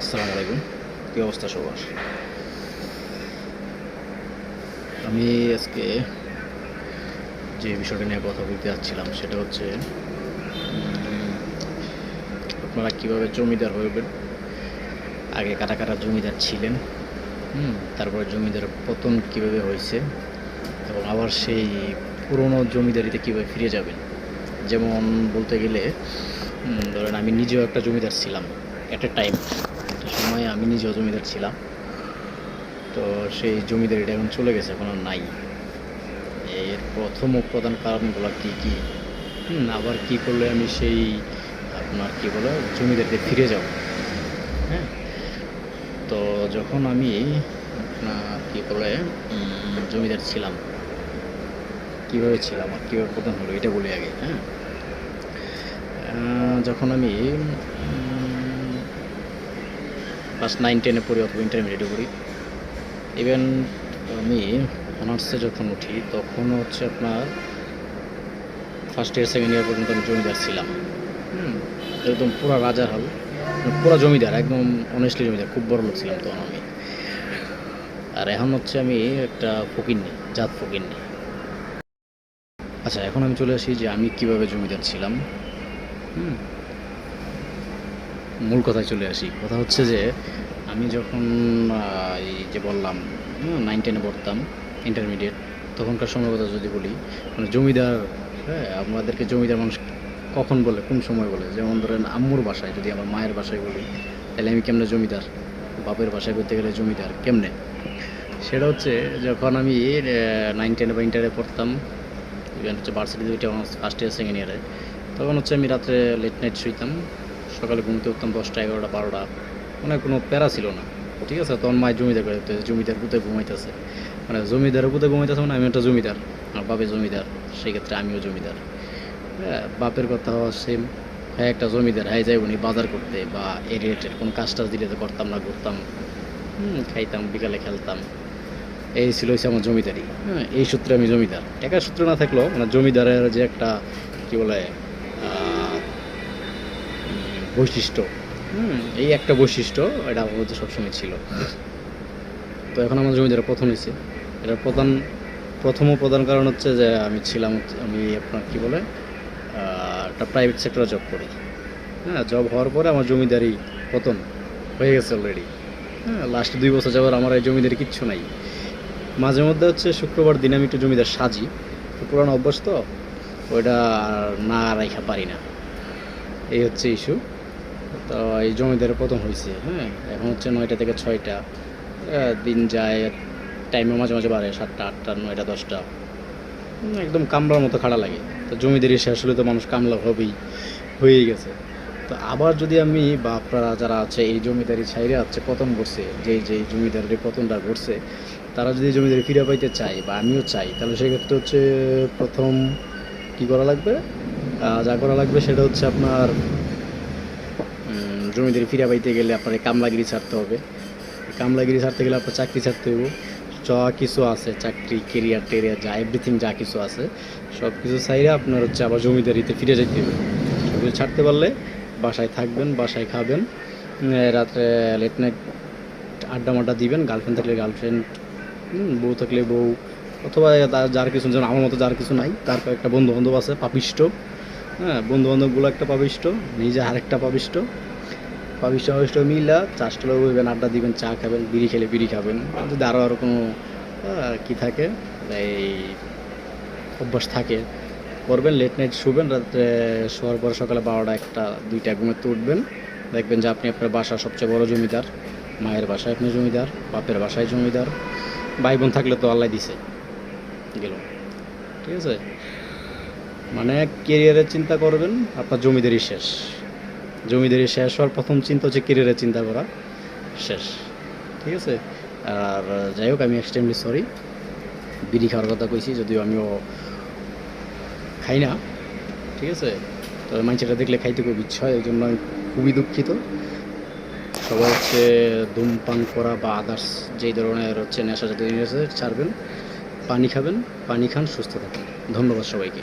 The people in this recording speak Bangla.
আসসালামু আলাইকুম। কী অবস্থা সবার? আমি আজকে যে বিষয়টা নিয়ে কথা বলতে যাচ্ছিলাম সেটা হচ্ছে আপনারা কীভাবে জমিদার হবেন। আগে কারা কারা জমিদার ছিলেন, তারপরে জমিদার পতন কীভাবে হয়েছে এবং আবার সেই পুরনো জমিদারিতে কীভাবে ফিরে যাবেন। যেমন বলতে গেলে ধরেন আমি নিজেও একটা জমিদার ছিলাম, একটা সময় আমি নিজেও জমিদার ছিলাম। তো সেই জমিদারিটা এখন চলে গেছে, এখন আর নাই। এর প্রথম ও প্রধান কারণগুলো কী কী, আবার কী করলে আমি সেই আপনার কী বলে জমিদারিতে ফিরে যাব। হ্যাঁ, তো যখন আমি আপনার কী বলে জমিদার ছিলাম, কীভাবে ছিলাম আর কীভাবে প্রধান হলো এটা বলি আগে। হ্যাঁ, যখন আমি ক্লাস 9-10-এ পড়ি অথবা ইন্টারমিডিয়েটে পড়ি, ইভেন আমি অনার্সে যখন উঠি তখন হচ্ছে আপনার ফার্স্ট ইয়ার সেকেন্ড ইয়ার পর্যন্ত আমি জমিদার ছিলাম। একদম পুরা রাজার হাল, পুরা জমিদার, একদম অনেস্টলি জমিদার, খুব বড় লোক ছিলাম তখন আমি। আর এখন হচ্ছে আমি একটা ফকিন্নি, জাত ফকিন্নি। আচ্ছা, এখন আমি চলে আসি যে আমি কিভাবে জমিদার ছিলাম। মূল কথায় চলে আসি। কথা হচ্ছে যে আমি যখন এই যে বললাম 9-10-এ পড়তাম, ইন্টারমিডিয়েট, তখনকার সময় কথা যদি বলি, মানে জমিদার, হ্যাঁ, আমাদেরকে জমিদার মানুষ কখন বলে, কোন সময় বলে। যেমন ধরেন আম্মুর বাসায়, যদি আমার মায়ের বাসায় বলি তাহলে আমি কেমনে জমিদার, বাপের বাসায় করতে গেলে জমিদার কেমনে, সেটা হচ্ছে যখন আমি 9-10 বা ইন্টারে পড়তাম, ইভেন হচ্ছে ভার্সিটি দুইটা ফার্স্ট ইয়ার সেকেন্ড ইয়ারে, তখন হচ্ছে আমি রাত্রে লেট নাইট শুইতাম, সকালে ঘুমতে উঠতাম 10টা 11টা 12টা, মানে কোনো প্যারা ছিল না। ঠিক আছে, তখন মায়ের জমিদার করে দিতে, জমিদার পুঁতে ঘুমাইতেছে, মানে জমিদারের পুঁতে ঘুমাইতেছে, মানে আমি একটা জমিদার, আর বাপের জমিদার, সেই ক্ষেত্রে আমিও জমিদার। হ্যাঁ, বাপের কথা সেম, হ্যাঁ একটা জমিদার, হ্যাঁ যাই উনি বাজার করতে বা এই রিলেটেড কোনো কাজ টাজ দিলে তো করতাম না, ঘুরতাম, খাইতাম, বিকালে খেলতাম, এই ছিল হচ্ছে আমার জমিদারি। হ্যাঁ, এই সূত্রে আমি জমিদার। টাকার সূত্র না থাকলেও মানে জমিদারের যে একটা কী বলে বৈশিষ্ট্য, এই একটা বৈশিষ্ট্য, এটা আমার মধ্যে সবসময় ছিল। তো এখন আমার জমিদার প্রথম হয়েছে, এটার প্রধান কারণ হচ্ছে যে আমি আপনার কী বলে একটা প্রাইভেট সেক্টরে জব করি। হ্যাঁ, জব হওয়ার পরে আমার জমিদারি পতন হয়ে গেছে অলরেডি। হ্যাঁ, লাস্ট 2 বছর যাবার আমার এই জমিদারি কিচ্ছু নাই। মাঝে মধ্যে হচ্ছে শুক্রবার দিনে আমি একটু জমিদার সাজি, পুরানো অভ্যাস তো, ওইটা না রাখা পারি না, এই হচ্ছে ইস্যু। তো এই জমিদারের প্রথম হয়েছে। হ্যাঁ, এখন হচ্ছে 9টা থেকে 6টা, দিন যায়, টাইমে মাঝে মাঝে বাড়ে 7টা 8টা 9টা 10টা, একদম কামলার মতো খাড়া লাগে। তো জমিদারি শেষ হলে তো মানুষ কামলা হয়েই গেছে। তো আবার যদি আমি বা আপনারা যারা আছে এই জমিদারি ছাইরে আছে পতন করছে, যেই জমিদারের পতনটা ঘটছে, তারা যদি জমিদারি ফিরে পাইতে চায় বা আমিও চাই, তাহলে সেক্ষেত্রে হচ্ছে প্রথম কী করা লাগবে, যা করা লাগবে সেটা হচ্ছে আপনার জমিদারি ফিরে পাইতে গেলে আপনার কামলাগিরি ছাড়তে হবে। কামলাগিরি ছাড়তে গেলে আপনার চাকরি ছাড়তে হবে, যা কিছু আছে চাকরি কেরিয়ার টেরিয়ার যা এভরিথিং যা কিছু আছে সব কিছু চাইলে আপনার হচ্ছে আবার জমিদারিতে ফিরে যেতে হবে। সব কিছু ছাড়তে পারলে বাসায় থাকবেন, বাসায় খাবেন, রাত্রে লেট নাইট আড্ডা মাড্ডা দিবেন, গার্লফ্রেন্ড থাকলে গার্লফ্রেন্ড, বউ থাকলে বউ, অথবা যার কিছু, যেমন আমার মতো যার কিছু নাই তার একটা বন্ধুবান্ধব আছে পাপিষ্ট। হ্যাঁ, বন্ধুবান্ধবগুলো একটা পাপিষ্ট, নিজে আরেকটা পাপিষ্ট মিলা চাষটা বইবেন, আড্ডা দিবেন, চা খাবেন, বিড়ি খেলে বিড়ি খাবেন, যদি আরও কোনো কী থাকে এই অভ্যাস থাকে করবেন। লেট নাইট শুবেন, রাত্রে শোয়ার পর সকালে 12টা 1টা 2টা ঘুমাতে উঠবেন, দেখবেন যে আপনি আপনার বাসার সবচেয়ে বড় জমিদার। মায়ের বাসায় আপনি জমিদার, বাপের বাসায় জমিদার, ভাই বোন থাকলে তো আল্লাহ দিছে গেল। ঠিক আছে, মানে কেরিয়ারের চিন্তা করবেন, আপনার জমিদারি শেষ হওয়ার প্রথম চিন্তা হচ্ছে কেরিয়ারের চিন্তা করা শেষ। ঠিক আছে, আর যাই হোক, আমি এক্সট্রিমলি সরি বিড়ি খাওয়ার কথা কইছি, যদিও আমিও খাই না। ঠিক আছে, তবে মানুষটা দেখলে খাইতে খুব ইচ্ছা হয়, এই জন্য আমি খুবই দুঃখিত। সবাই হচ্ছে ধূমপান করা বা আদার্স যেই ধরনের হচ্ছে নেশা জাতীয় জিনিস ছাড়বেন, পানি খাবেন, পানি খান, সুস্থ থাকুন। ধন্যবাদ সবাইকে।